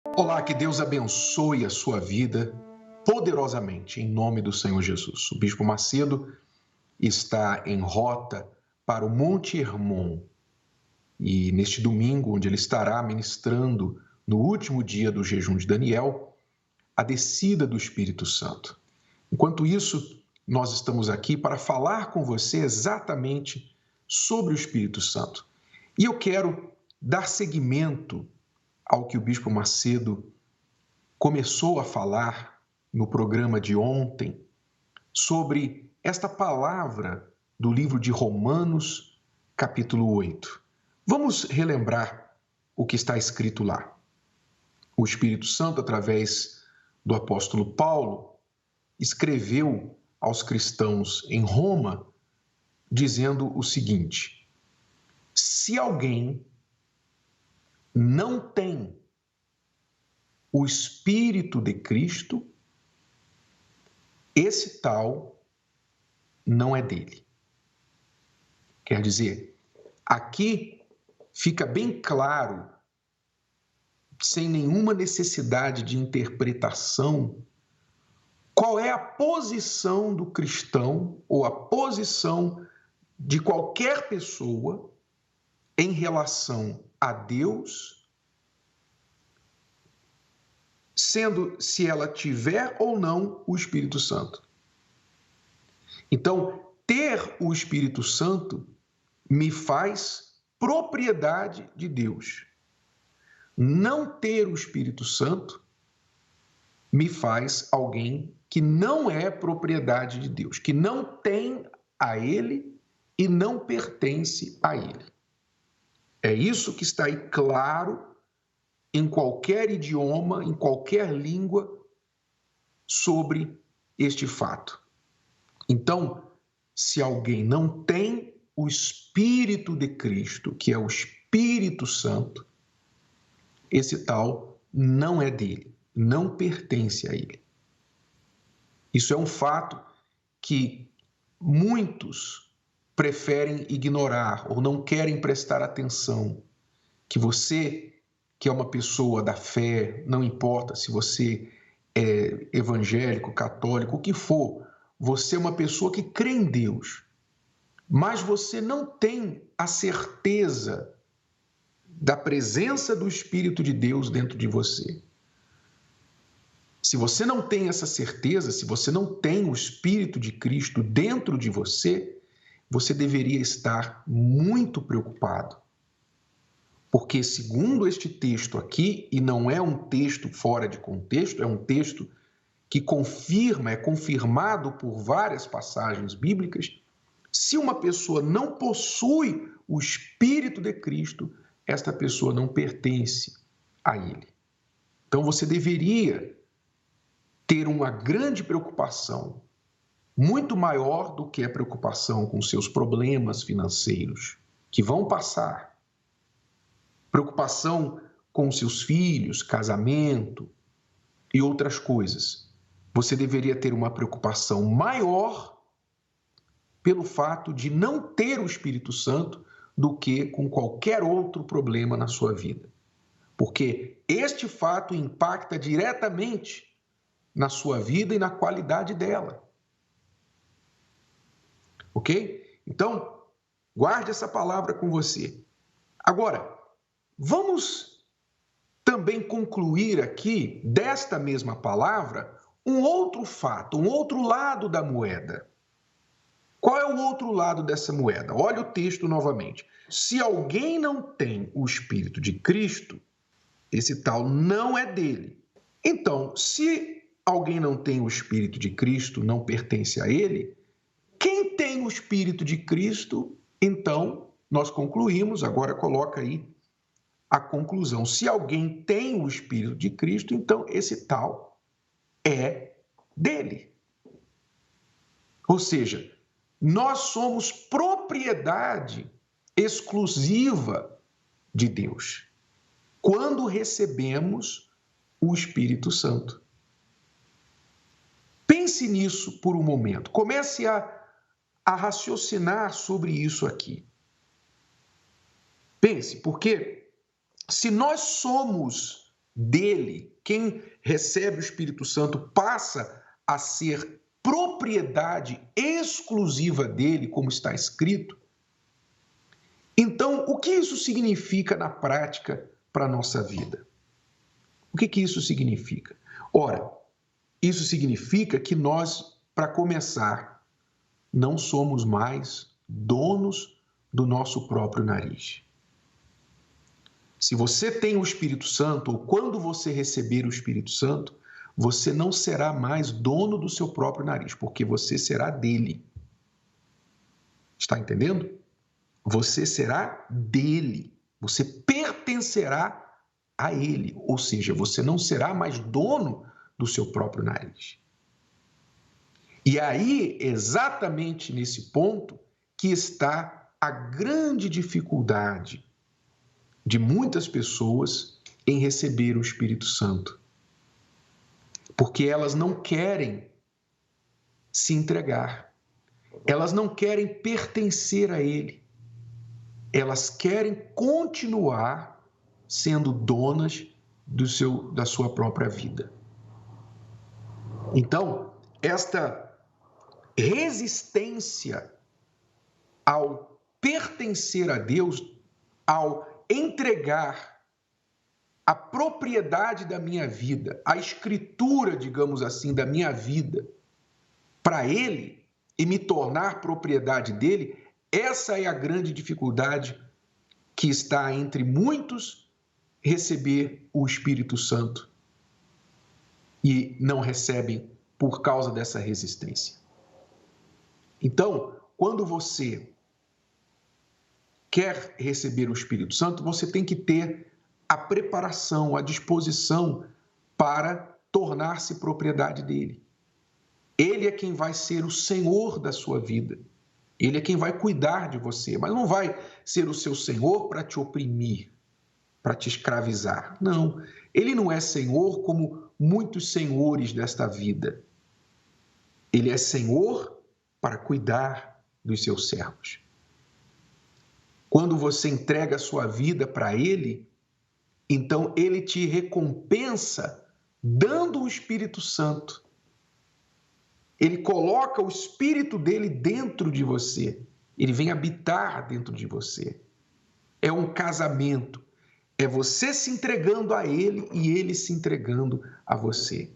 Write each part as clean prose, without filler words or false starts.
Olá, que Deus abençoe a sua vida poderosamente, em nome do Senhor Jesus. O Bispo Macedo está em rota para o Monte Hermon e neste domingo, onde ele estará ministrando no último dia do jejum de Daniel, a descida do Espírito Santo. Enquanto isso, nós estamos aqui para falar com você exatamente sobre o Espírito Santo. E eu quero dar seguimento ao que o Bispo Macedo começou a falar no programa de ontem sobre esta palavra do livro de Romanos, capítulo 8. Vamos relembrar o que está escrito lá. O Espírito Santo, através do apóstolo Paulo, escreveu aos cristãos em Roma, dizendo o seguinte: se alguém não tem o Espírito de Cristo, esse tal não é dele. Quer dizer, aqui fica bem claro, sem nenhuma necessidade de interpretação, qual é a posição do cristão ou a posição de qualquer pessoa em relação a Deus, sendo se ela tiver ou não o Espírito Santo. Então, ter o Espírito Santo me faz propriedade de Deus. Não ter o Espírito Santo me faz alguém que não é propriedade de Deus, que não tem a Ele e não pertence a Ele. É isso que está aí claro em qualquer idioma, em qualquer língua, sobre este fato. Então, se alguém não tem o Espírito de Cristo, que é o Espírito Santo, esse tal não é dele, não pertence a ele. Isso é um fato que muitos preferem ignorar ou não querem prestar atenção, que você, que é uma pessoa da fé, não importa se você é evangélico, católico, o que for, você é uma pessoa que crê em Deus, mas você não tem a certeza da presença do Espírito de Deus dentro de você. Se você não tem essa certeza, se você não tem o Espírito de Cristo dentro de você, você deveria estar muito preocupado. Porque, segundo este texto aqui, e não é um texto fora de contexto, é um texto que confirma, é confirmado por várias passagens bíblicas, se uma pessoa não possui o Espírito de Cristo, esta pessoa não pertence a ele. Então você deveria ter uma grande preocupação, muito maior do que a preocupação com seus problemas financeiros, que vão passar. Preocupação com seus filhos, casamento e outras coisas. Você deveria ter uma preocupação maior pelo fato de não ter o Espírito Santo do que com qualquer outro problema na sua vida. Porque este fato impacta diretamente na sua vida e na qualidade dela. Ok? Então, guarde essa palavra com você. Agora, vamos também concluir aqui, desta mesma palavra, um outro fato, um outro lado da moeda. Qual é o outro lado dessa moeda? Olha o texto novamente. Se alguém não tem o Espírito de Cristo, esse tal não é dele. Então, se alguém não tem o Espírito de Cristo, não pertence a ele, quem tem o Espírito de Cristo, então, nós concluímos, agora coloca aí a conclusão. Se alguém tem o Espírito de Cristo, então esse tal é dele. Ou seja, nós somos propriedade exclusiva de Deus quando recebemos o Espírito Santo. Pense nisso por um momento. Comece a raciocinar sobre isso aqui. Pense, porque se nós somos dele. Quem recebe o Espírito Santo passa a ser propriedade exclusiva dele, como está escrito. Então, o que isso significa na prática para a nossa vida? O que isso significa? Ora, isso significa que nós, para começar, não somos mais donos do nosso próprio nariz. Se você tem o Espírito Santo, ou quando você receber o Espírito Santo, você não será mais dono do seu próprio nariz, porque você será dele. Está entendendo? Você será dele. Você pertencerá a ele. Ou seja, você não será mais dono do seu próprio nariz. E aí, exatamente nesse ponto, que está a grande dificuldade de muitas pessoas em receber o Espírito Santo. Porque elas não querem se entregar. Elas não querem pertencer a ele. Elas querem continuar sendo donas da sua própria vida. Então, esta resistência ao pertencer a Deus, ao entregar a propriedade da minha vida, a escritura, digamos assim, da minha vida para Ele e me tornar propriedade dele, essa é a grande dificuldade que está entre muitos receber o Espírito Santo e não recebem por causa dessa resistência. Então, quando você quer receber o Espírito Santo, você tem que ter a preparação, a disposição para tornar-se propriedade dele. Ele é quem vai ser o Senhor da sua vida. Ele é quem vai cuidar de você, mas não vai ser o seu Senhor para te oprimir, para te escravizar. Não, ele não é Senhor como muitos senhores desta vida. Ele é Senhor para cuidar dos seus servos. Quando você entrega a sua vida para ele, então ele te recompensa dando o Espírito Santo. Ele coloca o Espírito dele dentro de você. Ele vem habitar dentro de você. É um casamento. É você se entregando a ele e ele se entregando a você.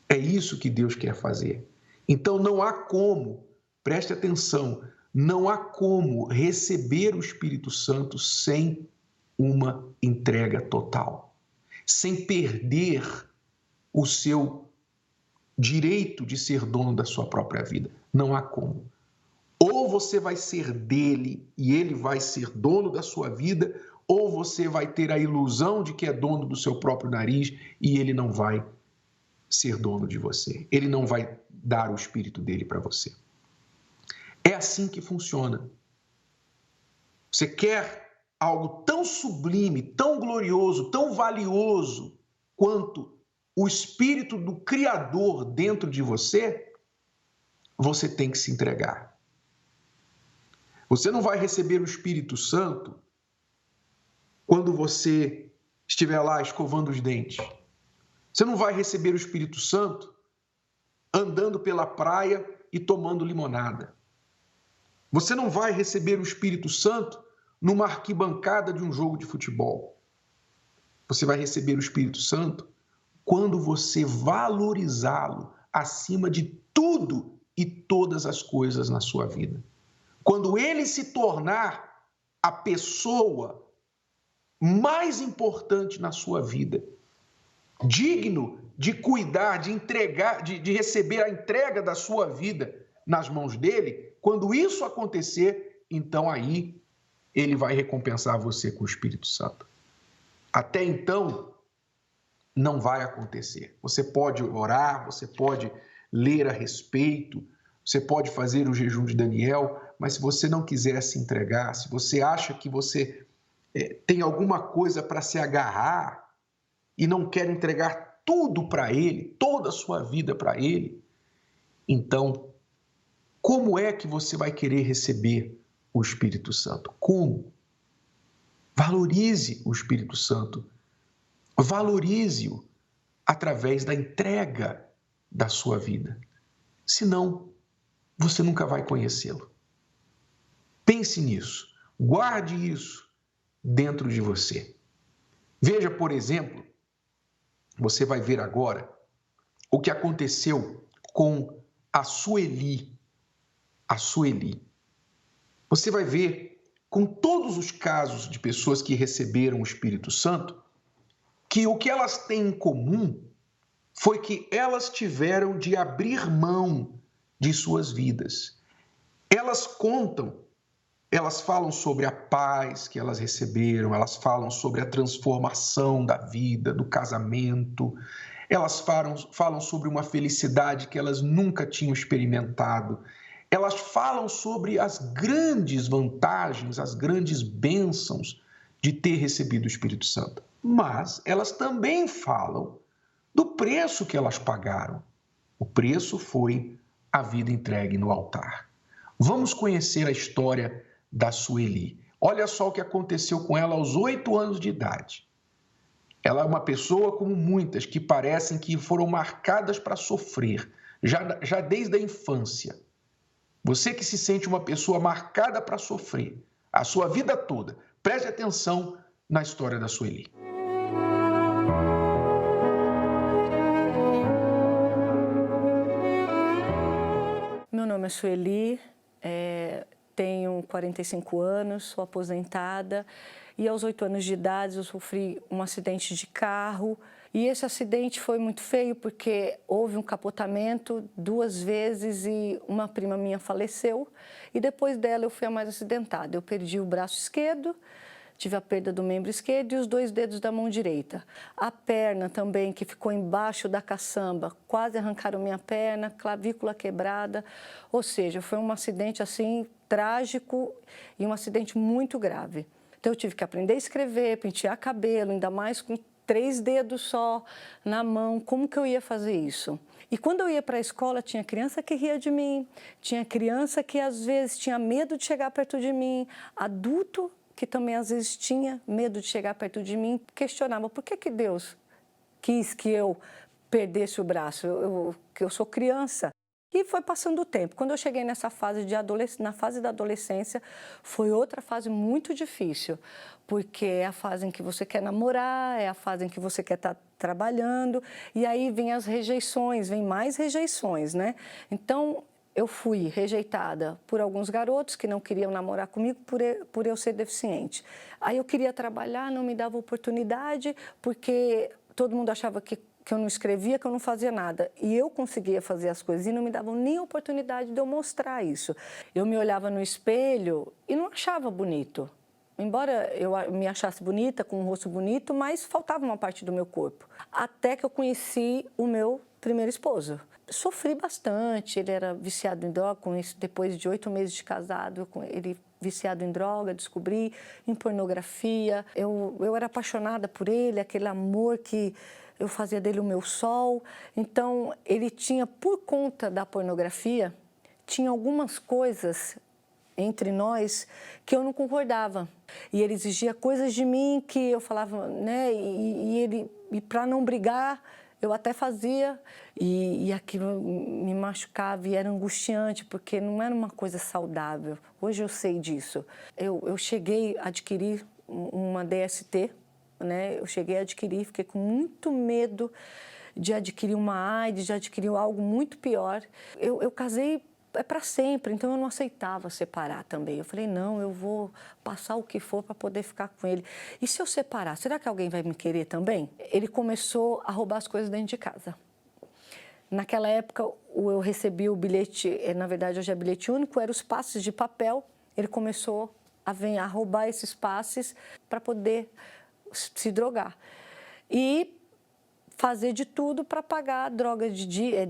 É isso que Deus quer fazer. Então não há como, preste atenção, não há como receber o Espírito Santo sem uma entrega total, sem perder o seu direito de ser dono da sua própria vida. Não há como. Ou você vai ser dele e ele vai ser dono da sua vida, ou você vai ter a ilusão de que é dono do seu próprio nariz e ele não vai ser dono de você. Ele não vai dar o Espírito dele para você. É assim que funciona. Você quer algo tão sublime, tão glorioso, tão valioso quanto o Espírito do Criador dentro de você, você tem que se entregar. Você não vai receber o Espírito Santo quando você estiver lá escovando os dentes. Você não vai receber o Espírito Santo andando pela praia e tomando limonada. Você não vai receber o Espírito Santo numa arquibancada de um jogo de futebol. Você vai receber o Espírito Santo quando você valorizá-lo acima de tudo e todas as coisas na sua vida. Quando ele se tornar a pessoa mais importante na sua vida, digno de cuidar, de entregar, de receber a entrega da sua vida nas mãos dele, quando isso acontecer, então aí ele vai recompensar você com o Espírito Santo. Até então, não vai acontecer. Você pode orar, você pode ler a respeito, você pode fazer o jejum de Daniel, mas se você não quiser se entregar, se você acha que você tem alguma coisa para se agarrar e não quer entregar tudo para ele, toda a sua vida para ele, então, como é que você vai querer receber o Espírito Santo? Como? Valorize o Espírito Santo Valorize-o através da entrega da sua vida. Senão, você nunca vai conhecê-lo. Pense nisso. Guarde isso dentro de você. Veja, por exemplo, você vai ver agora o que aconteceu com a Sueli. A Sueli. Você vai ver, com todos os casos de pessoas que receberam o Espírito Santo, que o que elas têm em comum foi que elas tiveram de abrir mão de suas vidas. Elas contam, elas falam sobre a paz que elas receberam, elas falam sobre a transformação da vida, do casamento, elas falam sobre uma felicidade que elas nunca tinham experimentado. Elas falam sobre as grandes vantagens, as grandes bênçãos de ter recebido o Espírito Santo. Mas elas também falam do preço que elas pagaram. O preço foi a vida entregue no altar. Vamos conhecer a história da Sueli. Olha só o que aconteceu com ela aos 8 anos de idade. Ela é uma pessoa como muitas que parecem que foram marcadas para sofrer, já desde a infância. Você que se sente uma pessoa marcada para sofrer a sua vida toda, preste atenção na história da Sueli. Meu nome é Sueli, tenho 45 anos, sou aposentada e aos 8 anos de idade eu sofri um acidente de carro. E esse acidente foi muito feio porque houve um capotamento 2 vezes e uma prima minha faleceu. E depois dela eu fui a mais acidentada. Eu perdi o braço esquerdo, tive a perda do membro esquerdo e os 2 dedos da mão direita. A perna também, que ficou embaixo da caçamba, quase arrancaram minha perna, clavícula quebrada. Ou seja, foi um acidente assim trágico e um acidente muito grave. Então eu tive que aprender a escrever, pentear cabelo, ainda mais com 3 dedos só na mão, como que eu ia fazer isso? E quando eu ia para a escola, tinha criança que ria de mim, tinha criança que às vezes tinha medo de chegar perto de mim, adulto que também às vezes tinha medo de chegar perto de mim, questionava por que Deus quis que eu perdesse o braço, que eu sou criança. E foi passando o tempo. Quando eu cheguei nessa fase na fase da adolescência, foi outra fase muito difícil, porque é a fase em que você quer namorar, é a fase em que você quer estar trabalhando, e aí vem as rejeições, vem mais rejeições, né? Então, eu fui rejeitada por alguns garotos que não queriam namorar comigo por eu ser deficiente. Aí eu queria trabalhar, não me dava oportunidade, porque todo mundo achava que eu não escrevia, que eu não fazia nada. E eu conseguia fazer as coisas e não me davam nem oportunidade de eu mostrar isso. Eu me olhava no espelho e não achava bonito. Embora eu me achasse bonita, com um rosto bonito, mas faltava uma parte do meu corpo. Até que eu conheci o meu primeiro esposo. Sofri bastante, ele era viciado em droga, com isso, depois de 8 meses de casado, ele viciado em droga, descobri, em pornografia. Eu era apaixonada por ele, aquele amor que eu fazia dele o meu sol. Então, ele tinha, por conta da pornografia, tinha algumas coisas entre nós que eu não concordava. E ele exigia coisas de mim que eu falava, né, e para não brigar, eu até fazia, e aquilo me machucava e era angustiante, porque não era uma coisa saudável. Hoje eu sei disso. Eu cheguei a adquirir uma DST, né? Eu cheguei a adquirir, fiquei com muito medo de adquirir uma AIDS, de adquirir algo muito pior. Eu casei para sempre, então eu não aceitava separar também. Eu falei, não, eu vou passar o que for para poder ficar com ele. E se eu separar, será que alguém vai me querer também? Ele começou a roubar as coisas dentro de casa. Naquela época, eu recebi o bilhete, na verdade hoje é bilhete único, eram os passes de papel. Ele começou a roubar esses passes para poder se drogar. E fazer de tudo para pagar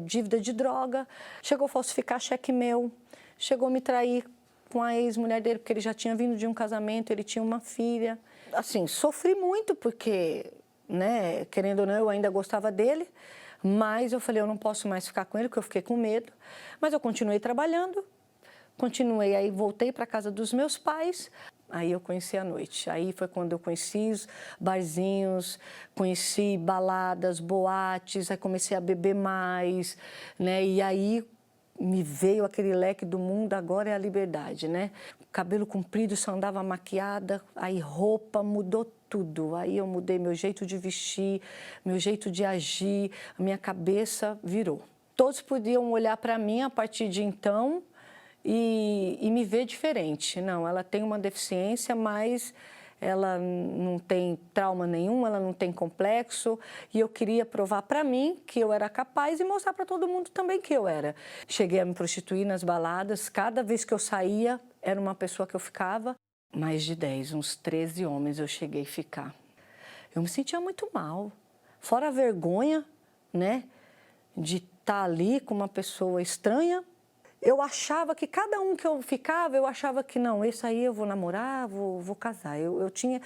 dívida de droga. Chegou a falsificar cheque meu, chegou a me trair com a ex-mulher dele, porque ele já tinha vindo de um casamento, ele tinha uma filha. Assim, sofri muito porque, né, querendo ou não, eu ainda gostava dele, mas eu falei, eu não posso mais ficar com ele, porque eu fiquei com medo. Mas eu continuei trabalhando, aí voltei para a casa dos meus pais. Aí eu conheci a noite. Aí foi quando eu conheci os barzinhos, conheci baladas, boates, aí comecei a beber mais, né? E aí me veio aquele leque do mundo, agora é a liberdade, né? Cabelo comprido, só andava maquiada, aí roupa, mudou tudo. Aí eu mudei meu jeito de vestir, meu jeito de agir, a minha cabeça virou. Todos podiam olhar para mim a partir de então e me ver diferente. Não, ela tem uma deficiência, mas ela não tem trauma nenhum, ela não tem complexo, e eu queria provar para mim que eu era capaz e mostrar para todo mundo também que eu era. Cheguei a me prostituir nas baladas, cada vez que eu saía, era uma pessoa que eu ficava. Mais de 10, uns 13 homens eu cheguei a ficar. Eu me sentia muito mal, fora a vergonha, né, de estar ali com uma pessoa estranha. Eu achava que cada um que eu ficava, eu achava que não, esse aí eu vou namorar, vou casar. Eu tinha,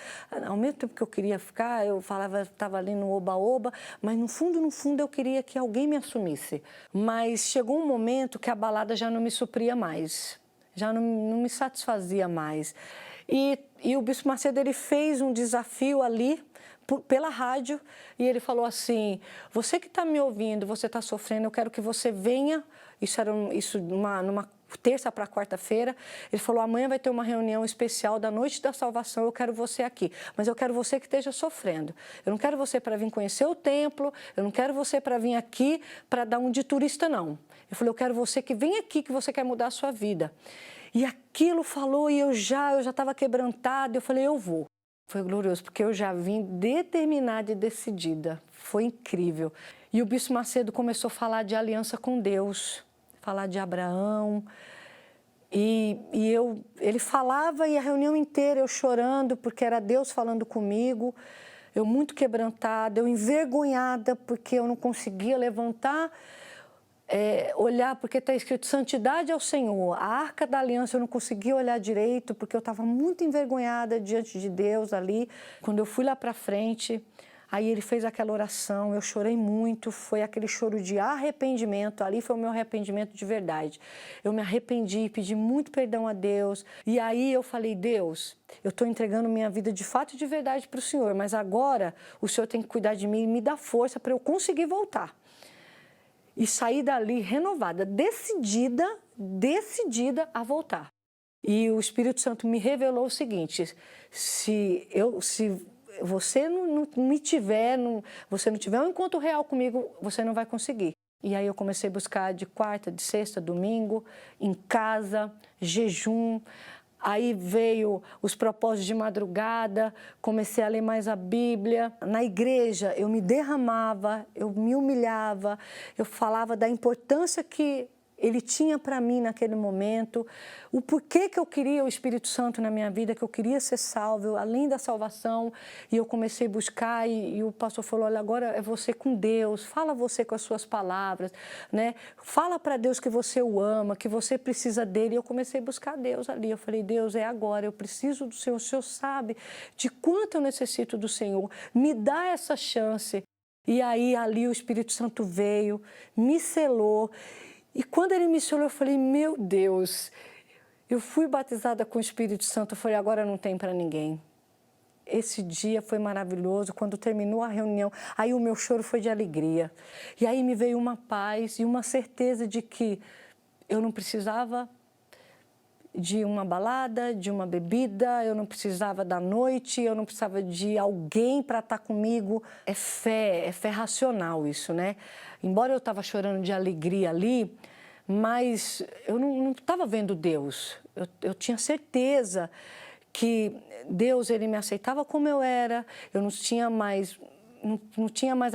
ao mesmo tempo que eu queria ficar, eu falava, estava ali no oba-oba, mas no fundo eu queria que alguém me assumisse. Mas chegou um momento que a balada já não me supria mais, já não me satisfazia mais. E o Bispo Macedo, ele fez um desafio ali, pela rádio, e ele falou assim, você que está me ouvindo, você está sofrendo, eu quero que você venha, isso numa terça para quarta-feira, ele falou, amanhã vai ter uma reunião especial da Noite da Salvação, eu quero você aqui, mas eu quero você que esteja sofrendo, eu não quero você para vir conhecer o templo, eu não quero você para vir aqui para dar um de turista, não. Ele falou, eu quero você que vem aqui, que você quer mudar a sua vida. E aquilo falou, e eu já estava quebrantada, eu falei, eu vou. Foi glorioso, porque eu já vim determinada e decidida. Foi incrível. E o Bispo Macedo começou a falar de aliança com Deus, falar de Abraão. Ele falava e a reunião inteira eu chorando, porque era Deus falando comigo. Eu muito quebrantada, eu envergonhada, porque eu não conseguia levantar, olhar, porque está escrito santidade ao Senhor, a arca da aliança eu não conseguia olhar direito, porque eu estava muito envergonhada diante de Deus ali. Quando eu fui lá para frente, aí ele fez aquela oração, eu chorei muito, foi aquele choro de arrependimento, ali foi o meu arrependimento de verdade. Eu me arrependi, pedi muito perdão a Deus, e aí eu falei, Deus, eu estou entregando minha vida de fato e de verdade para o Senhor, mas agora o Senhor tem que cuidar de mim e me dar força para eu conseguir voltar. E saí dali renovada, decidida a voltar. E o Espírito Santo me revelou o seguinte, se você não você não tiver um encontro real comigo, você não vai conseguir. E aí eu comecei a buscar de quarta, de sexta, domingo, em casa, jejum. Aí veio os propósitos de madrugada, comecei a ler mais a Bíblia. Na igreja eu me derramava, eu me humilhava, eu falava da importância que ele tinha para mim naquele momento, o porquê que eu queria o Espírito Santo na minha vida, que eu queria ser salvo, além da salvação, e eu comecei a buscar, e o pastor falou, olha, agora é você com Deus, fala você com as suas palavras, né? Fala para Deus que você o ama, que você precisa dele, e eu comecei a buscar Deus ali, eu falei, Deus, é agora, eu preciso do Senhor, o Senhor sabe de quanto eu necessito do Senhor, me dá essa chance. E aí, ali o Espírito Santo veio, me selou. E quando ele me selou, eu falei, meu Deus, eu fui batizada com o Espírito Santo, eu falei, agora não tem para ninguém. Esse dia foi maravilhoso, quando terminou a reunião, aí o meu choro foi de alegria. E aí me veio uma paz e uma certeza de que eu não precisava de uma balada, de uma bebida, eu não precisava da noite, eu não precisava de alguém para estar comigo. É fé racional isso, né? Embora eu estava chorando de alegria ali, mas eu não estava vendo Deus. Eu tinha certeza que Deus, ele me aceitava como eu era, eu não tinha mais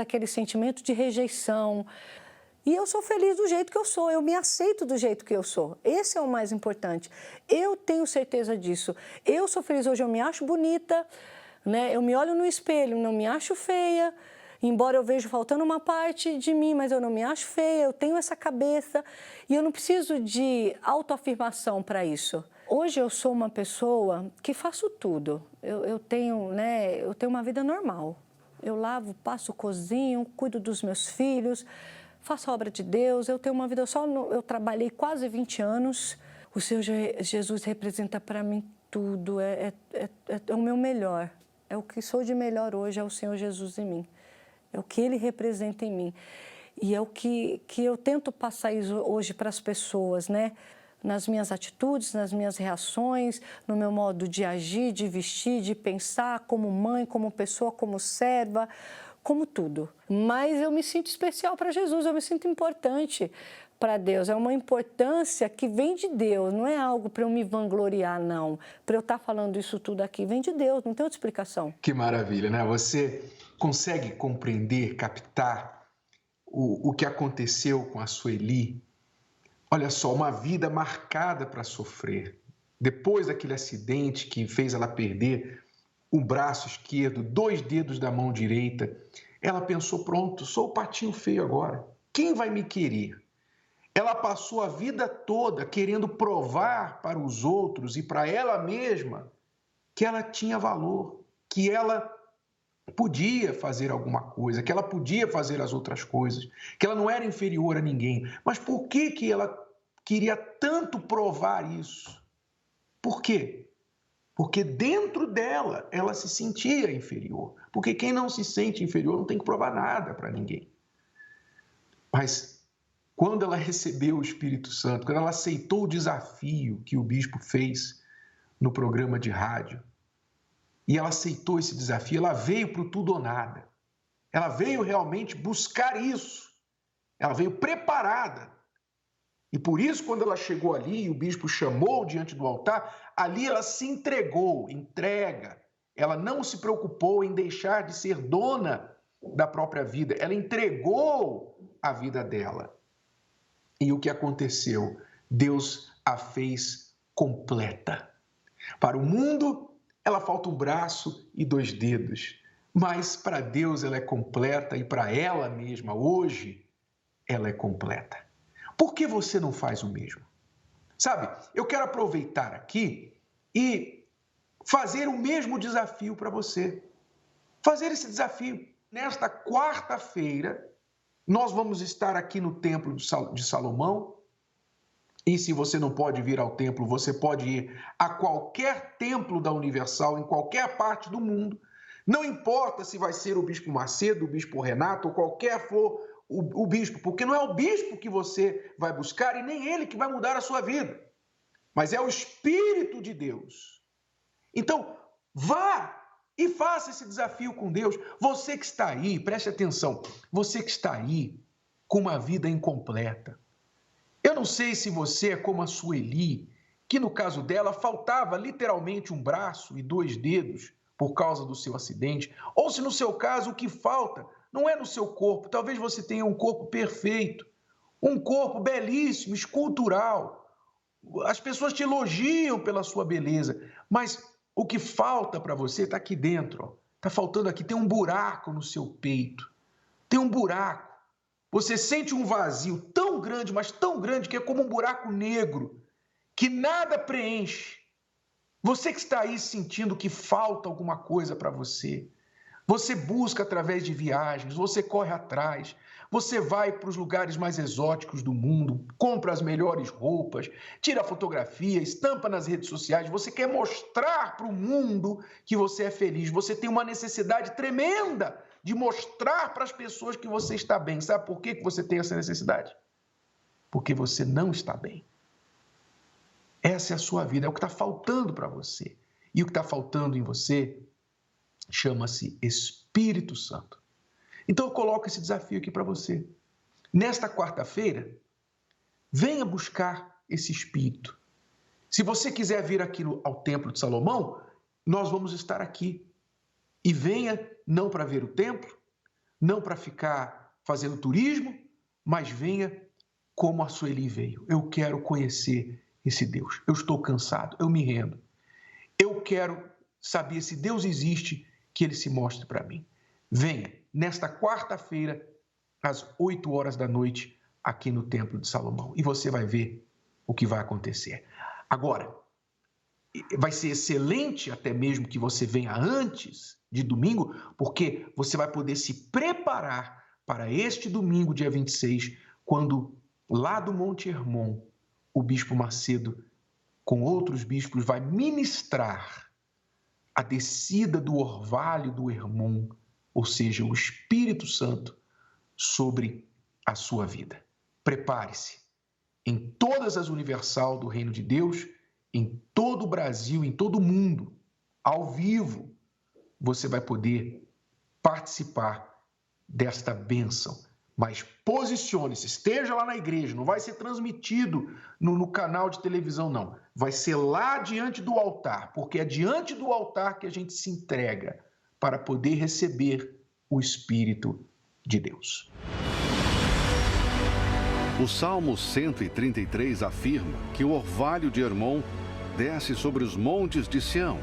aquele sentimento de rejeição. E eu sou feliz do jeito que eu sou, eu me aceito do jeito que eu sou. Esse é o mais importante. Eu tenho certeza disso. Eu sou feliz hoje, eu me acho bonita, né? Eu me olho no espelho, não me acho feia, embora eu veja faltando uma parte de mim, mas eu não me acho feia, eu tenho essa cabeça e eu não preciso de autoafirmação para isso. Hoje eu sou uma pessoa que faço tudo. Eu tenho uma vida normal. Eu lavo, passo, cozinho, cuido dos meus filhos, faço a obra de Deus, eu tenho uma vida eu trabalhei quase 20 anos. O Senhor Jesus representa para mim tudo, é o meu melhor. É o que sou de melhor hoje, é o Senhor Jesus em mim. É o que Ele representa em mim. E é o que eu tento passar isso hoje para as pessoas, né? Nas minhas atitudes, nas minhas reações, no meu modo de agir, de vestir, de pensar, como mãe, como pessoa, como serva, como tudo. Mas eu me sinto especial para Jesus, eu me sinto importante para Deus. É uma importância que vem de Deus, não é algo para eu me vangloriar, não. Para eu estar falando isso tudo aqui, vem de Deus, não tem outra explicação. Que maravilha, né? Você consegue compreender, captar o que aconteceu com a Sueli? Olha só, uma vida marcada para sofrer. Depois daquele acidente que fez ela perder o braço esquerdo, 2 dedos da mão direita, ela pensou, pronto, sou o patinho feio agora. Quem vai me querer? Ela passou a vida toda querendo provar para os outros e para ela mesma que ela tinha valor, que ela podia fazer alguma coisa, que ela podia fazer as outras coisas, que ela não era inferior a ninguém. Mas por que ela queria tanto provar isso? Por quê? Porque dentro dela, ela se sentia inferior. Porque quem não se sente inferior não tem que provar nada para ninguém. Mas quando ela recebeu o Espírito Santo, quando ela aceitou o desafio que o bispo fez no programa de rádio, e ela aceitou esse desafio, ela veio para o tudo ou nada. Ela veio realmente buscar isso. Ela veio preparada. E por isso, quando ela chegou ali e o bispo chamou diante do altar, ali ela se entregou, entrega. Ela não se preocupou em deixar de ser dona da própria vida. Ela entregou a vida dela. E o que aconteceu? Deus a fez completa. Para o mundo, ela falta um braço e 2 dedos. Mas para Deus ela é completa e para ela mesma, hoje, ela é completa. Por que você não faz o mesmo? Sabe, eu quero aproveitar aqui e fazer o mesmo desafio para você. Fazer esse desafio. Nesta quarta-feira, nós vamos estar aqui no Templo de Salomão. E se você não pode vir ao templo, você pode ir a qualquer templo da Universal, em qualquer parte do mundo. Não importa se vai ser o Bispo Macedo, o Bispo Renato, ou qualquer for o bispo, porque não é o bispo que você vai buscar e nem ele que vai mudar a sua vida, mas é o Espírito de Deus. Então, vá e faça esse desafio com Deus. Você que está aí, preste atenção, você que está aí com uma vida incompleta. Eu não sei se você é como a Sueli, que no caso dela faltava literalmente um braço e 2 dedos por causa do seu acidente, ou se no seu caso o que falta não é no seu corpo, talvez você tenha um corpo perfeito, um corpo belíssimo, escultural. As pessoas te elogiam pela sua beleza, mas o que falta para você está aqui dentro. Está faltando aqui, tem um buraco no seu peito, tem um buraco. Você sente um vazio tão grande, mas tão grande, que é como um buraco negro, que nada preenche. Você que está aí sentindo que falta alguma coisa para você, você busca através de viagens, você corre atrás, você vai para os lugares mais exóticos do mundo, compra as melhores roupas, tira fotografia, estampa nas redes sociais, você quer mostrar para o mundo que você é feliz, você tem uma necessidade tremenda de mostrar para as pessoas que você está bem. Sabe por que você tem essa necessidade? Porque você não está bem. Essa é a sua vida, é o que está faltando para você. E o que está faltando em você chama-se Espírito Santo. Então eu coloco esse desafio aqui para você. Nesta quarta-feira, venha buscar esse Espírito. Se você quiser vir aqui ao Templo de Salomão, nós vamos estar aqui. E venha não para ver o templo, não para ficar fazendo turismo, mas venha como a Sueli veio. Eu quero conhecer esse Deus. Eu estou cansado, eu me rendo. Eu quero saber se Deus existe, que Ele se mostre para mim. Venha nesta quarta-feira, às 8 horas da noite, aqui no Templo de Salomão. E você vai ver o que vai acontecer. Agora, vai ser excelente até mesmo que você venha antes de domingo, porque você vai poder se preparar para este domingo, dia 26, quando lá do Monte Hermon, o Bispo Macedo com outros bispos, vai ministrar a descida do orvalho do Hermon, ou seja, o Espírito Santo, sobre a sua vida. Prepare-se. Em todas as Universal do Reino de Deus, em todo o Brasil, em todo o mundo, ao vivo, você vai poder participar desta bênção. Mas posicione-se, esteja lá na igreja, não vai ser transmitido no canal de televisão, não. Vai ser lá diante do altar, porque é diante do altar que a gente se entrega para poder receber o Espírito de Deus. O Salmo 133 afirma que o orvalho de Hermon desce sobre os montes de Sião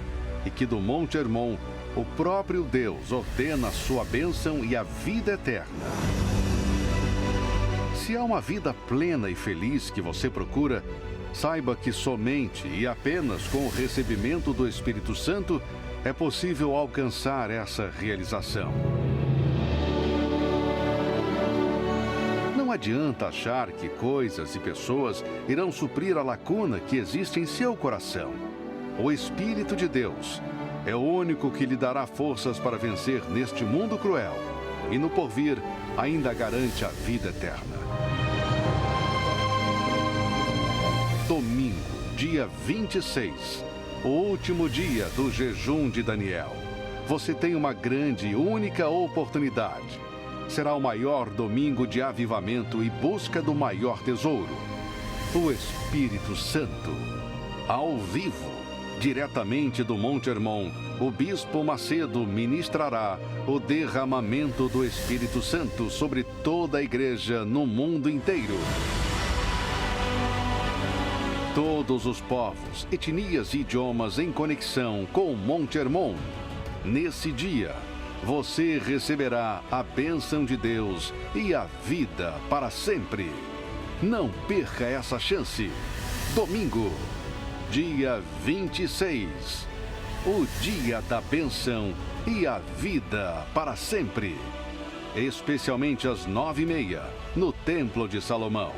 e que do Monte Hermon o próprio Deus ordena a sua bênção e a vida eterna. Se há uma vida plena e feliz que você procura, saiba que somente e apenas com o recebimento do Espírito Santo é possível alcançar essa realização. Não adianta achar que coisas e pessoas irão suprir a lacuna que existe em seu coração. O Espírito de Deus é o único que lhe dará forças para vencer neste mundo cruel e no porvir ainda garante a vida eterna. Domingo, dia 26, o último dia do jejum de Daniel. Você tem uma grande e única oportunidade. Será o maior domingo de avivamento e busca do maior tesouro, o Espírito Santo. Ao vivo, diretamente do Monte Hermon, o Bispo Macedo ministrará o derramamento do Espírito Santo sobre toda a igreja no mundo inteiro. Todos os povos, etnias e idiomas em conexão com o Monte Hermon. Nesse dia, você receberá a bênção de Deus e a vida para sempre. Não perca essa chance. Domingo, dia 26, o dia da bênção e a vida para sempre. Especialmente às 9h30, no Templo de Salomão.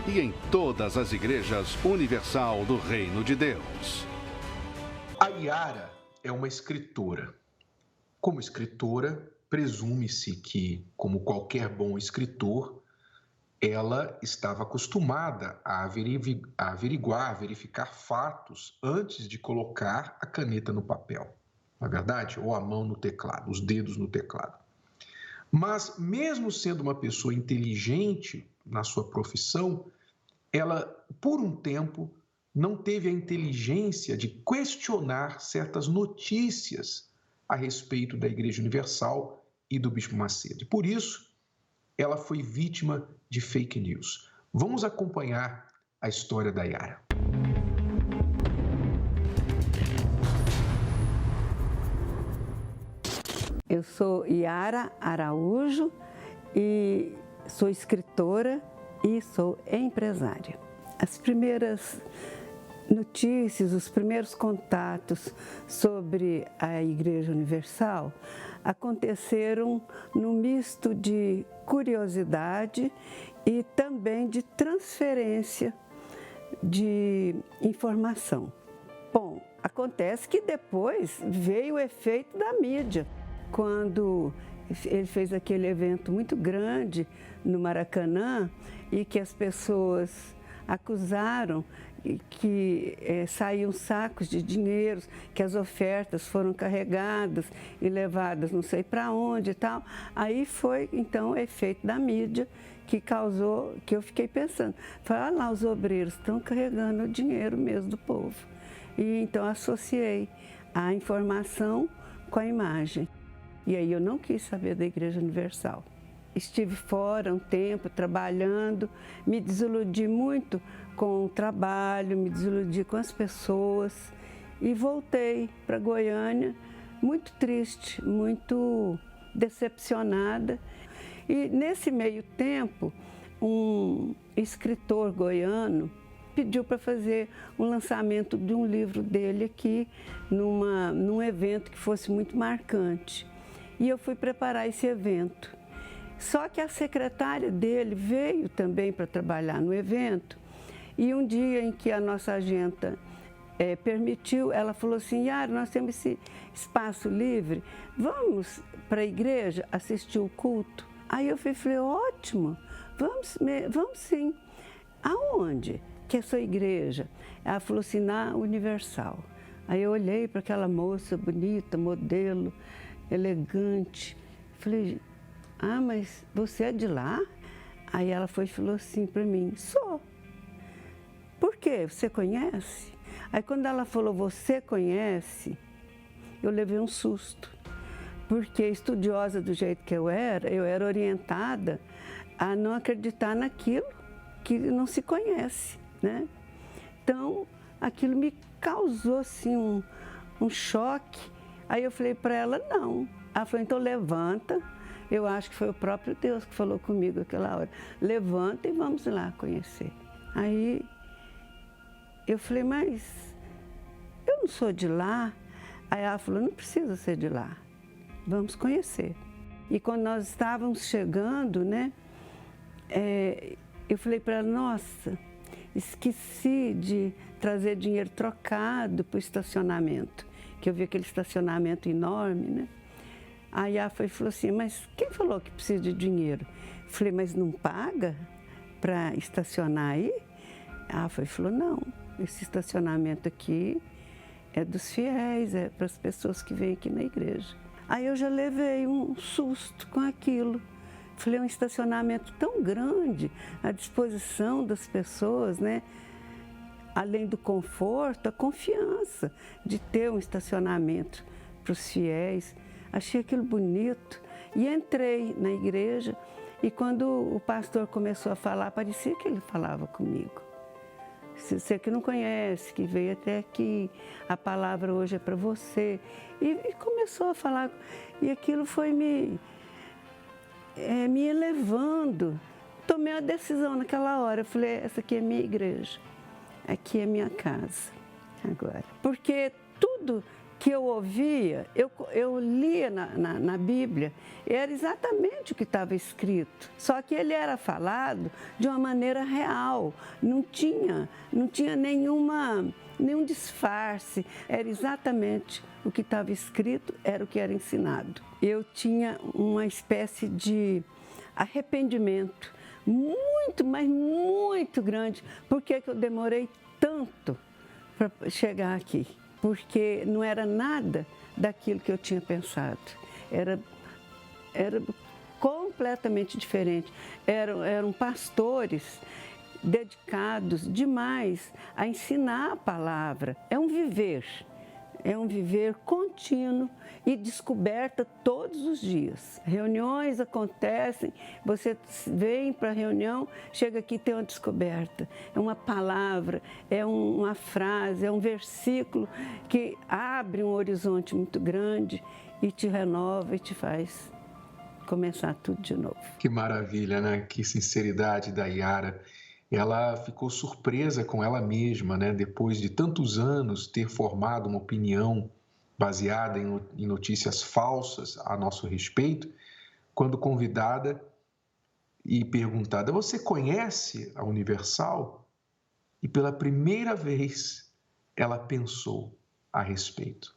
E em todas as igrejas universal do Reino de Deus. A Yara é uma escritora. Como escritora, presume-se que, como qualquer bom escritor, ela estava acostumada a averiguar, a verificar fatos antes de colocar a caneta no papel, não é verdade? Ou a mão no teclado, os dedos no teclado. Mas, mesmo sendo uma pessoa inteligente na sua profissão, ela, por um tempo, não teve a inteligência de questionar certas notícias a respeito da Igreja Universal e do Bispo Macedo. E por isso, ela foi vítima de fake news. Vamos acompanhar a história da Yara. Eu sou Yara Araújo e sou escritora e sou empresária. As primeiras notícias, os primeiros contatos sobre a Igreja Universal aconteceram num misto de curiosidade e também de transferência de informação. Bom, acontece que depois veio o efeito da mídia, quando ele fez aquele evento muito grande no Maracanã e que as pessoas acusaram que saíam sacos de dinheiro, que as ofertas foram carregadas e levadas não sei para onde e tal. Aí foi, então, o efeito da mídia que causou, que eu fiquei pensando. Falei, lá, os obreiros estão carregando o dinheiro mesmo do povo. E então associei a informação com a imagem. E aí eu não quis saber da Igreja Universal. Estive fora um tempo, trabalhando, me desiludi muito com o trabalho, me desiludi com as pessoas e voltei para Goiânia muito triste, muito decepcionada. E nesse meio tempo, um escritor goiano pediu para fazer um lançamento de um livro dele aqui, num evento que fosse muito marcante. E eu fui preparar esse evento. Só que a secretária dele veio também para trabalhar no evento e um dia em que a nossa agenda permitiu, ela falou assim, Yara, nós temos esse espaço livre, vamos para a igreja assistir o culto? Aí eu falei, ótimo, vamos sim. Aonde que é a sua igreja? Ela falou assim, na Universal. Aí eu olhei para aquela moça bonita, modelo, elegante. Falei, mas você é de lá? Aí ela falou assim para mim, sou. Por quê? Você conhece? Aí quando ela falou, você conhece, eu levei um susto. Porque estudiosa do jeito que eu era orientada a não acreditar naquilo que não se conhece, né? Então, aquilo me causou, assim, um choque. Aí eu falei para ela, não. Ela falou, então levanta. Eu acho que foi o próprio Deus que falou comigo naquela hora. Levanta e vamos lá conhecer. Aí eu falei, mas eu não sou de lá. Aí ela falou, não precisa ser de lá. Vamos conhecer. E quando nós estávamos chegando, né, eu falei para ela, nossa, esqueci de trazer dinheiro trocado para o estacionamento, que eu vi aquele estacionamento enorme, né? Aí ela falou assim, mas quem falou que precisa de dinheiro? Eu falei, mas não paga para estacionar aí? Ela falou, não, esse estacionamento aqui é dos fiéis, é para as pessoas que vêm aqui na igreja. Aí eu já levei um susto com aquilo. Falei, um estacionamento tão grande à disposição das pessoas, né? Além do conforto, a confiança de ter um estacionamento para os fiéis. Achei aquilo bonito e entrei na igreja e quando o pastor começou a falar, parecia que ele falava comigo. Você que não conhece, que veio até aqui, a palavra hoje é para você. E começou a falar, e aquilo foi me elevando. Tomei a decisão naquela hora, eu falei, essa aqui é minha igreja, aqui é minha casa, agora. Porque tudo que eu ouvia, eu lia na Bíblia, era exatamente o que estava escrito. Só que ele era falado de uma maneira real, não tinha nenhum disfarce, era exatamente o que estava escrito, era o que era ensinado. Eu tinha uma espécie de arrependimento muito, mas muito grande. Por que eu demorei tanto para chegar aqui? Porque não era nada daquilo que eu tinha pensado. Era completamente diferente. Eram pastores dedicados demais a ensinar a palavra. É um viver contínuo e descoberta todos os dias. Reuniões acontecem, você vem para a reunião, chega aqui e tem uma descoberta. É uma palavra, é uma frase, é um versículo que abre um horizonte muito grande e te renova e te faz começar tudo de novo. Que maravilha, né? Que sinceridade da Yara. Ela ficou surpresa com ela mesma, né? Depois de tantos anos ter formado uma opinião baseada em notícias falsas a nosso respeito, quando convidada e perguntada, você conhece a Universal? E pela primeira vez ela pensou a respeito.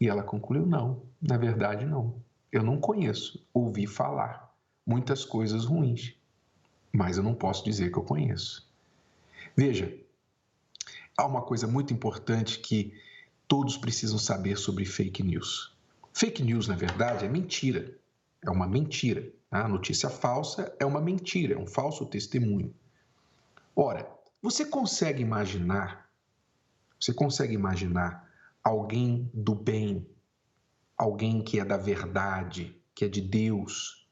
E ela concluiu, não, na verdade não. Eu não conheço, ouvi falar muitas coisas ruins, mas eu não posso dizer que eu conheço. Veja, há uma coisa muito importante que todos precisam saber sobre fake news. Fake news, na verdade, é mentira. É uma mentira. A notícia falsa é uma mentira, é um falso testemunho. Ora, você consegue imaginar alguém do bem, alguém que é da verdade, que é de Deus,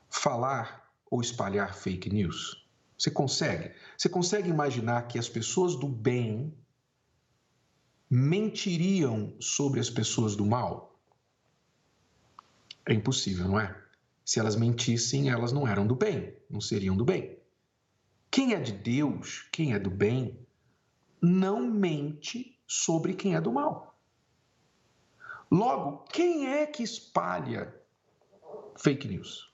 falar ou espalhar fake news? Você consegue? Você consegue imaginar que as pessoas do bem mentiriam sobre as pessoas do mal? É impossível, não é? Se elas mentissem, elas não eram do bem, não seriam do bem. Quem é de Deus, quem é do bem, não mente sobre quem é do mal. Logo, quem é que espalha fake news?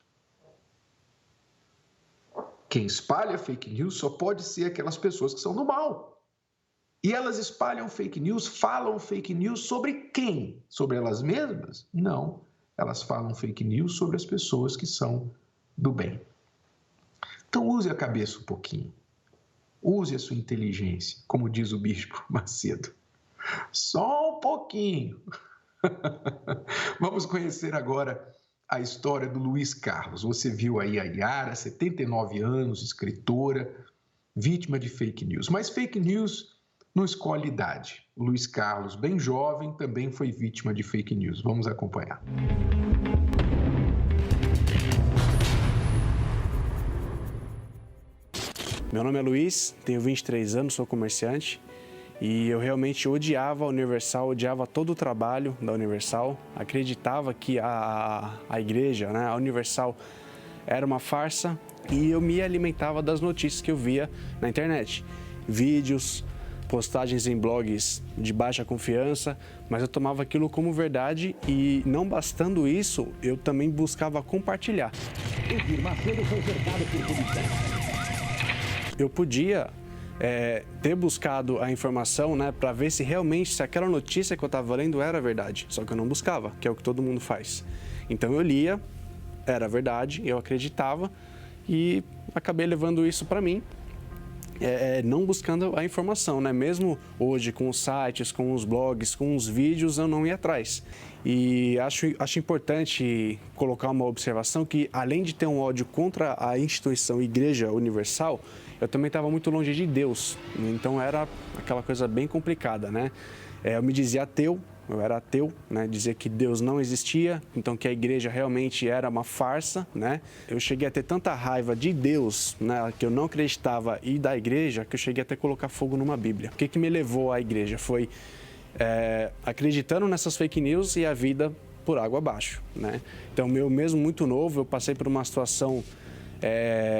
Quem espalha fake news só pode ser aquelas pessoas que são do mal. E elas espalham fake news, falam fake news sobre quem? Sobre elas mesmas? Não, elas falam fake news sobre as pessoas que são do bem. Então use a cabeça um pouquinho, use a sua inteligência, como diz o bispo Macedo. Só um pouquinho. Vamos conhecer agora a história do Luiz Carlos. Você viu aí a Yara, 79 anos, escritora, vítima de fake news. Mas fake news não escolhe idade. O Luiz Carlos, bem jovem, também foi vítima de fake news. Vamos acompanhar. Meu nome é Luiz, tenho 23 anos, sou comerciante e eu realmente odiava a Universal, odiava todo o trabalho da Universal. Acreditava que a igreja, né, a Universal, era uma farsa e eu me alimentava das notícias que eu via na internet. Vídeos, postagens em blogs de baixa confiança, mas eu tomava aquilo como verdade e, não bastando isso, eu também buscava compartilhar. Eu podia ter buscado a informação, né, para ver se realmente se aquela notícia que eu estava lendo era verdade, só que eu não buscava, que é o que todo mundo faz. Então eu lia, era verdade, eu acreditava e acabei levando isso para mim. Não buscando a informação, né? Mesmo hoje com os sites, com os blogs, com os vídeos, eu não ia atrás. E acho importante colocar uma observação que, além de ter um ódio contra a instituição Igreja Universal, eu também estava muito longe de Deus. Então era aquela coisa bem complicada, né? Eu me dizia ateu, eu era ateu, né? Dizia que Deus não existia, então que a igreja realmente era uma farsa, né? Eu cheguei a ter tanta raiva de Deus, né, que eu não acreditava, e da igreja, que eu cheguei até a colocar fogo numa Bíblia. O que me levou à igreja? Foi acreditando nessas fake news e a vida por água abaixo, né? Então, mesmo muito novo, eu passei por uma situação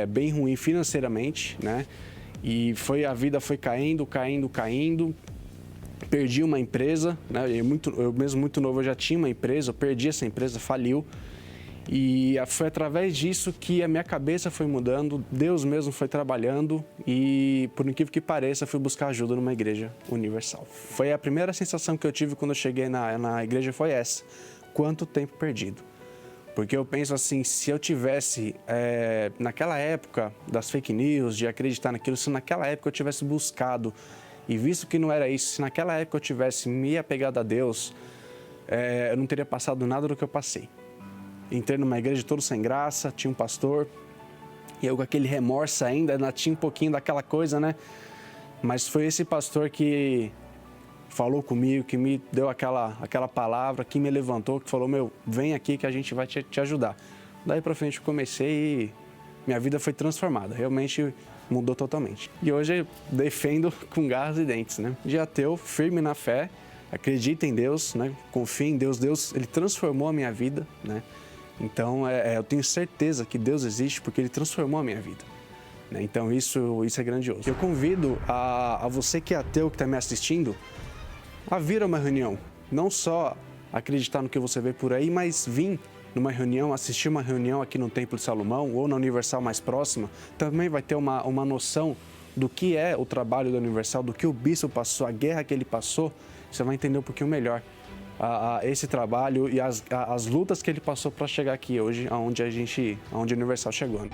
bem ruim financeiramente, né? E a vida foi caindo. Perdi uma empresa, né? Eu mesmo muito novo eu já tinha uma empresa, eu perdi essa empresa, faliu. E foi através disso que a minha cabeça foi mudando, Deus mesmo foi trabalhando e, por incrível que pareça, fui buscar ajuda numa igreja universal. Foi a primeira sensação que eu tive quando eu cheguei na igreja, foi essa: quanto tempo perdido. Porque eu penso assim, se eu tivesse, naquela época das fake news, de acreditar naquilo, se naquela época eu tivesse buscado e visto que não era isso, se naquela época eu tivesse me apegado a Deus, eu não teria passado nada do que eu passei. Entrei numa igreja todo sem graça, tinha um pastor, e eu com aquele remorso ainda tinha um pouquinho daquela coisa, né? Mas foi esse pastor que falou comigo, que me deu aquela palavra, que me levantou, que falou: meu, vem aqui que a gente vai te ajudar. Daí pra frente eu comecei e minha vida foi transformada, realmente mudou totalmente. E hoje eu defendo com garras e dentes, né? De ateu, firme na fé, acredito em Deus, né? Confio em Deus. Deus, Ele transformou a minha vida, né? Então, eu tenho certeza que Deus existe porque Ele transformou a minha vida, né? Então, isso é grandioso. Eu convido a você que é ateu, que está me assistindo, a vir a uma reunião. Não só acreditar no que você vê por aí, mas vir numa reunião, assistir uma reunião aqui no Templo de Salomão ou na Universal mais próxima. Também vai ter uma noção do que é o trabalho da Universal, do que o bispo passou, a guerra que ele passou. Você vai entender um pouquinho melhor esse trabalho e as lutas que ele passou para chegar aqui hoje, aonde a Universal chegou.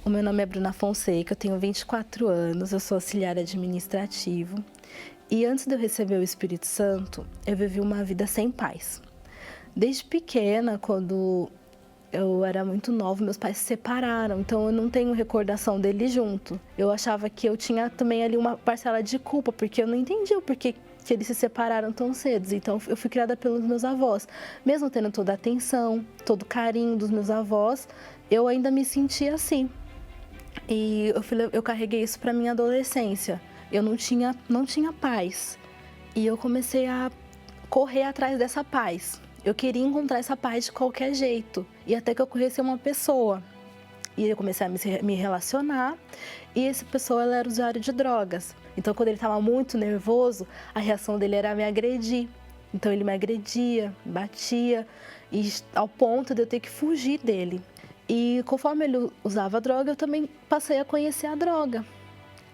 O meu nome é Bruna Fonseca, eu tenho 24 anos, eu sou auxiliar administrativo. E antes de eu receber o Espírito Santo, eu vivi uma vida sem paz. Desde pequena, quando eu era muito nova, meus pais se separaram, então eu não tenho recordação deles junto. Eu achava que eu tinha também ali uma parcela de culpa, porque eu não entendia o porquê que eles se separaram tão cedo. Então eu fui criada pelos meus avós. Mesmo tendo toda a atenção, todo o carinho dos meus avós, eu ainda me sentia assim. E eu carreguei isso para minha adolescência. Eu não tinha paz. E eu comecei a correr atrás dessa paz. Eu queria encontrar essa paz de qualquer jeito. E até que eu conheci uma pessoa. E eu comecei a me relacionar. E essa pessoa, ela era usuária de drogas. Então, quando ele estava muito nervoso, a reação dele era me agredir. Então, ele me agredia, batia. e ao ponto de eu ter que fugir dele. E conforme ele usava droga, eu também passei a conhecer a droga.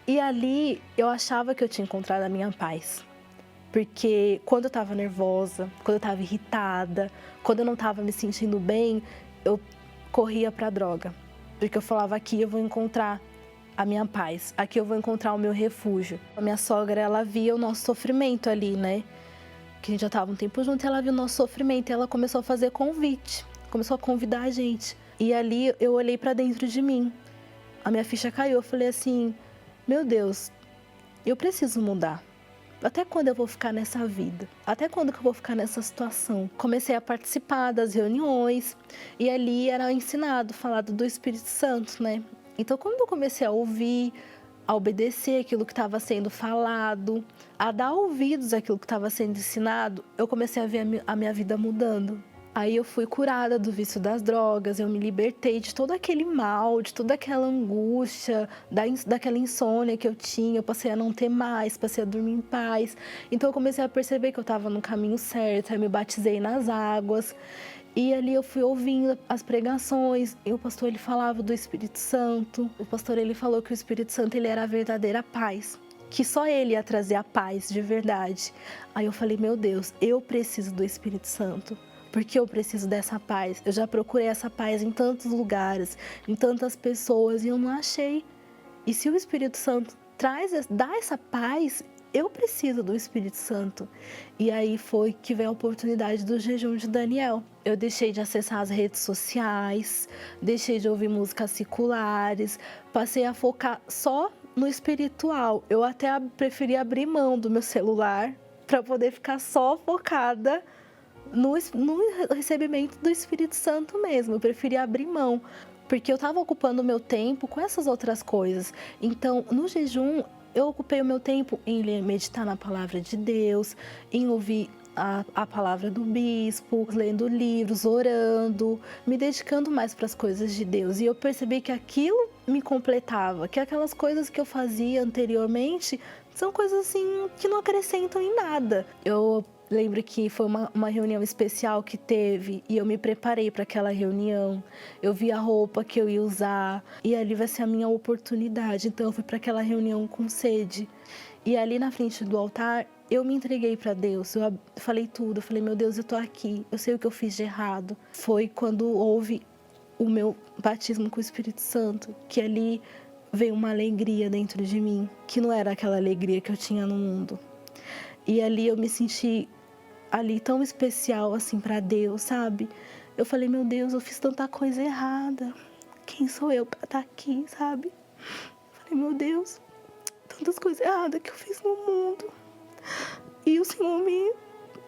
E ali eu achava que eu tinha encontrado a minha paz. Porque quando eu estava nervosa, quando eu estava irritada, quando eu não estava me sentindo bem, eu corria para a droga. Porque eu falava, aqui eu vou encontrar a minha paz, aqui eu vou encontrar o meu refúgio. A minha sogra, ela via o nosso sofrimento ali, né? Que a gente já estava um tempo junto, e ela viu o nosso sofrimento e ela começou a fazer convite, começou a convidar a gente. E ali eu olhei para dentro de mim, a minha ficha caiu, eu falei assim, meu Deus, eu preciso mudar. Até quando eu vou ficar nessa vida? Até quando que eu vou ficar nessa situação? Comecei a participar das reuniões e ali era ensinado, falado do Espírito Santo, né? Então, quando eu comecei a ouvir, a obedecer aquilo que estava sendo falado, a dar ouvidos àquilo que estava sendo ensinado, eu comecei a ver a minha vida mudando. Aí eu fui curada do vício das drogas, eu me libertei de todo aquele mal, de toda aquela angústia, daquela insônia que eu tinha, eu passei a não ter mais, passei a dormir em paz. Então eu comecei a perceber que eu estava no caminho certo, eu me batizei nas águas. E ali eu fui ouvindo as pregações, e o pastor ele falava do Espírito Santo. O pastor ele falou que o Espírito Santo ele era a verdadeira paz, que só ele ia trazer a paz de verdade. Aí eu falei, meu Deus, eu preciso do Espírito Santo. Porque eu preciso dessa paz. Eu já procurei essa paz em tantos lugares, em tantas pessoas, e eu não achei. E se o Espírito Santo dá essa paz, eu preciso do Espírito Santo. E aí foi que veio a oportunidade do jejum de Daniel. Eu deixei de acessar as redes sociais, deixei de ouvir músicas seculares, passei a focar só no espiritual. Eu até preferi abrir mão do meu celular para poder ficar só focada no recebimento do Espírito Santo mesmo. Eu preferi abrir mão, porque eu estava ocupando o meu tempo com essas outras coisas. Então, no jejum, eu ocupei o meu tempo em meditar na palavra de Deus, em ouvir a palavra do bispo, lendo livros, orando, me dedicando mais para as coisas de Deus. E eu percebi que aquilo me completava, que aquelas coisas que eu fazia anteriormente são coisas assim que não acrescentam em nada. Eu lembro que foi uma reunião especial que teve e eu me preparei para aquela reunião. Eu vi a roupa que eu ia usar e ali vai ser a minha oportunidade. Então eu fui para aquela reunião com sede. E ali na frente do altar eu me entreguei para Deus. Eu falei tudo. Eu falei, meu Deus, eu tô aqui. Eu sei o que eu fiz de errado. Foi quando houve o meu batismo com o Espírito Santo, que ali veio uma alegria dentro de mim, que não era aquela alegria que eu tinha no mundo. E ali eu me senti ali tão especial assim para Deus, sabe? Eu falei, meu Deus, eu fiz tanta coisa errada. Quem sou eu para estar aqui, sabe? Falei, meu Deus, tantas coisas erradas que eu fiz no mundo. E o Senhor me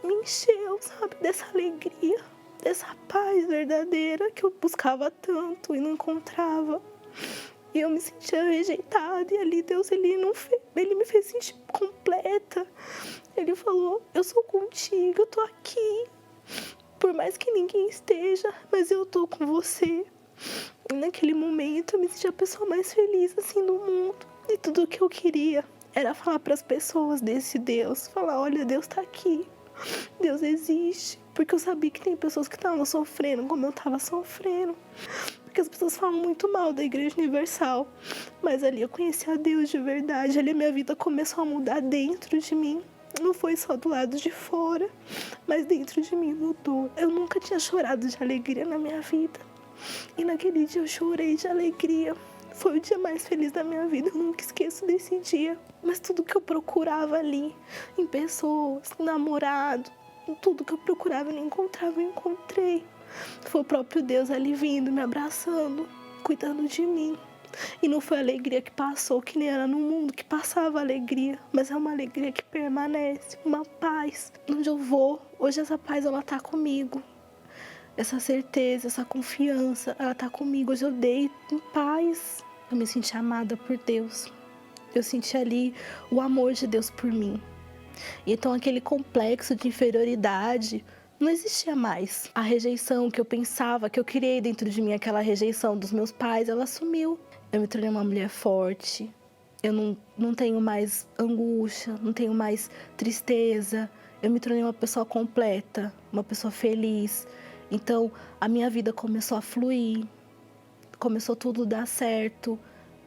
encheu, sabe? Dessa alegria, dessa paz verdadeira que eu buscava tanto e não encontrava. E eu me sentia rejeitada, e ali Deus, ele me fez sentir completa. Ele falou, eu sou contigo, eu tô aqui. Por mais que ninguém esteja, mas eu tô com você. E naquele momento eu me senti a pessoa mais feliz assim do mundo. E tudo o que eu queria era falar para as pessoas desse Deus. Falar, olha, Deus tá aqui. Deus existe. Porque eu sabia que tem pessoas que estavam sofrendo como eu estava sofrendo. Porque as pessoas falam muito mal da Igreja Universal. Mas ali eu conheci a Deus de verdade. Ali a minha vida começou a mudar dentro de mim. Não foi só do lado de fora, mas dentro de mim mudou. Eu nunca tinha chorado de alegria na minha vida. E naquele dia eu chorei de alegria. Foi o dia mais feliz da minha vida. Eu nunca esqueço desse dia. Mas tudo que eu procurava ali, em pessoas, em namorado, tudo que eu procurava e não encontrava, eu encontrei. Foi o próprio Deus ali vindo, me abraçando, cuidando de mim. E não foi a alegria que passou, que nem era no mundo, que passava a alegria. Mas é uma alegria que permanece, uma paz. Onde eu vou, hoje essa paz, ela tá comigo. Essa certeza, essa confiança, ela tá comigo. Hoje eu deito em paz. Eu me senti amada por Deus. Eu senti ali o amor de Deus por mim. Então aquele complexo de inferioridade não existia mais. A rejeição que eu pensava, que eu criei dentro de mim, aquela rejeição dos meus pais, ela sumiu. Eu me tornei uma mulher forte. Eu não tenho mais angústia, não tenho mais tristeza. Eu me tornei uma pessoa completa, uma pessoa feliz. Então, a minha vida começou a fluir, começou tudo a dar certo,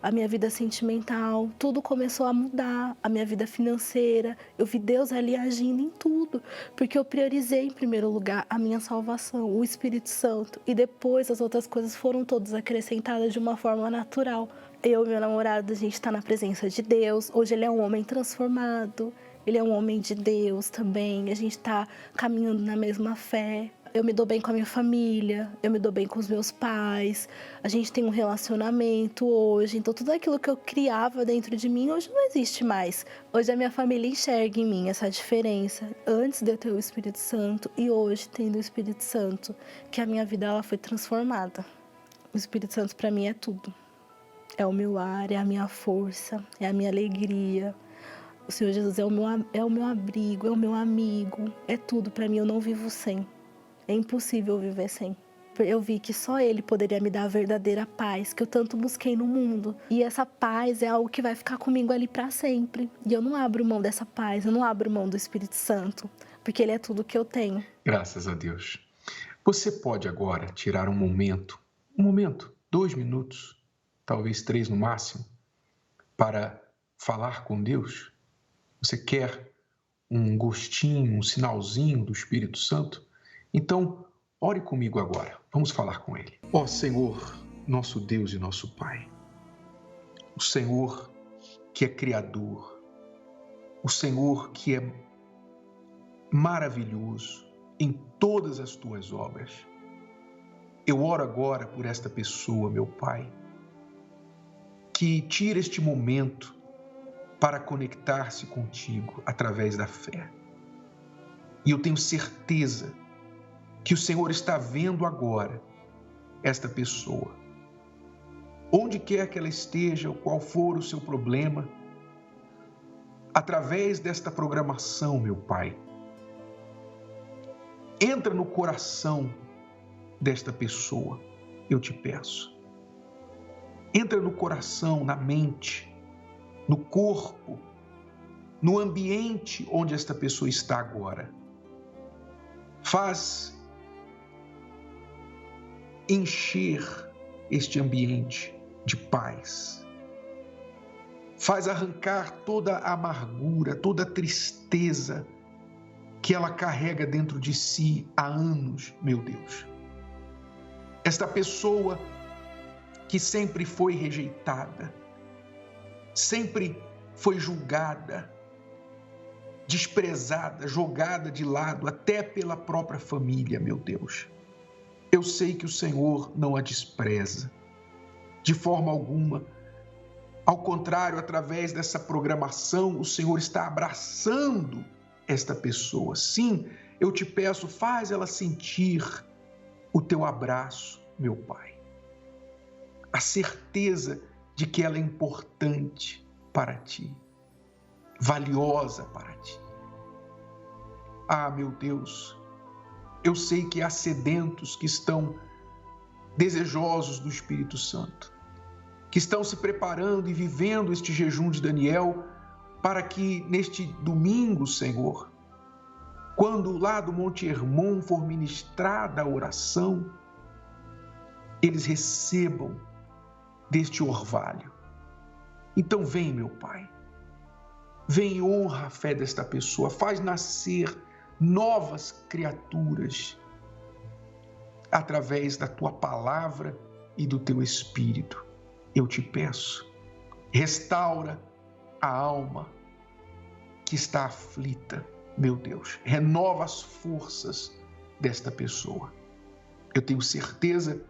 a minha vida sentimental, tudo começou a mudar, a minha vida financeira. Eu vi Deus ali agindo em tudo, porque eu priorizei em primeiro lugar a minha salvação, o Espírito Santo, e depois as outras coisas foram todas acrescentadas de uma forma natural. Eu e meu namorado, a gente está na presença de Deus. Hoje ele é um homem transformado, ele é um homem de Deus também. A gente está caminhando na mesma fé. Eu me dou bem com a minha família, eu me dou bem com os meus pais. A gente tem um relacionamento hoje. Então tudo aquilo que eu criava dentro de mim hoje não existe mais. Hoje a minha família enxerga em mim essa diferença. Antes de eu ter o Espírito Santo e hoje tendo o Espírito Santo, que a minha vida ela foi transformada. O Espírito Santo para mim é tudo. É o meu ar, é a minha força, é a minha alegria. O Senhor Jesus é o meu abrigo, é o meu amigo, é tudo para mim, eu não vivo sem. É impossível viver sem. Eu vi que só Ele poderia me dar a verdadeira paz que eu tanto busquei no mundo. E essa paz é algo que vai ficar comigo ali para sempre. E eu não abro mão dessa paz, eu não abro mão do Espírito Santo, porque Ele é tudo que eu tenho. Graças a Deus. Você pode agora tirar um momento, 2 minutos, talvez 3 no máximo, para falar com Deus? Você quer um gostinho, um sinalzinho do Espírito Santo? Então, ore comigo agora. Vamos falar com Ele. Ó Senhor, nosso Deus e nosso Pai, o Senhor que é Criador, o Senhor que é maravilhoso em todas as Tuas obras. Eu oro agora por esta pessoa, meu Pai, que tira este momento para conectar-se contigo através da fé. E eu tenho certeza que o Senhor está vendo agora esta pessoa. Onde quer que ela esteja, qual for o seu problema, através desta programação, meu Pai, entra no coração desta pessoa, eu te peço. Entra no coração, na mente, no corpo, no ambiente onde esta pessoa está agora. Faz encher este ambiente de paz. Faz arrancar toda a amargura, toda a tristeza que ela carrega dentro de si há anos, meu Deus. Esta pessoa que sempre foi rejeitada, sempre foi julgada, desprezada, jogada de lado, até pela própria família, meu Deus. Eu sei que o Senhor não a despreza, de forma alguma. Ao contrário, através dessa programação, o Senhor está abraçando esta pessoa. Sim, eu te peço, faz ela sentir o teu abraço, meu Pai. A certeza de que ela é importante para ti, valiosa para ti. Ah, meu Deus, eu sei que há sedentos que estão desejosos do Espírito Santo, que estão se preparando e vivendo este jejum de Daniel para que neste domingo, Senhor, quando lá do Monte Hermon for ministrada a oração, eles recebam deste orvalho. Então vem, meu Pai, vem e honra a fé desta pessoa, faz nascer novas criaturas através da Tua palavra e do Teu Espírito. Eu te peço, restaura a alma que está aflita, meu Deus, renova as forças desta pessoa. Eu tenho certeza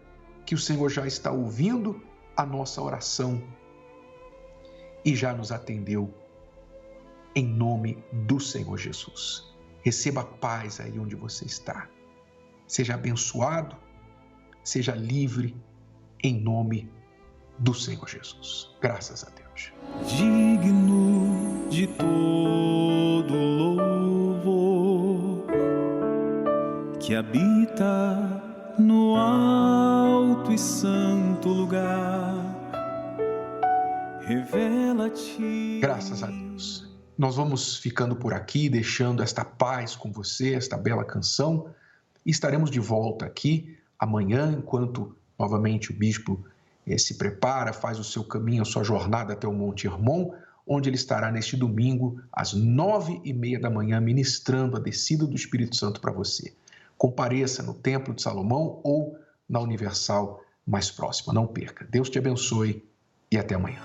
que o Senhor já está ouvindo a nossa oração e já nos atendeu, em nome do Senhor Jesus. Receba a paz aí onde você está. Seja abençoado, seja livre, em nome do Senhor Jesus. Graças a Deus. Digno de todo louvor, que habita no alto e santo lugar, revela-te. Graças a Deus. Nós vamos ficando por aqui, deixando esta paz com você, esta bela canção, e estaremos de volta aqui amanhã, enquanto novamente o bispo se prepara, faz o seu caminho, a sua jornada até o Monte Hermon, onde ele estará neste domingo, às 9h30 da manhã, ministrando a descida do Espírito Santo para você. Compareça no Templo de Salomão ou na Universal mais próxima. Não perca. Deus te abençoe e até amanhã.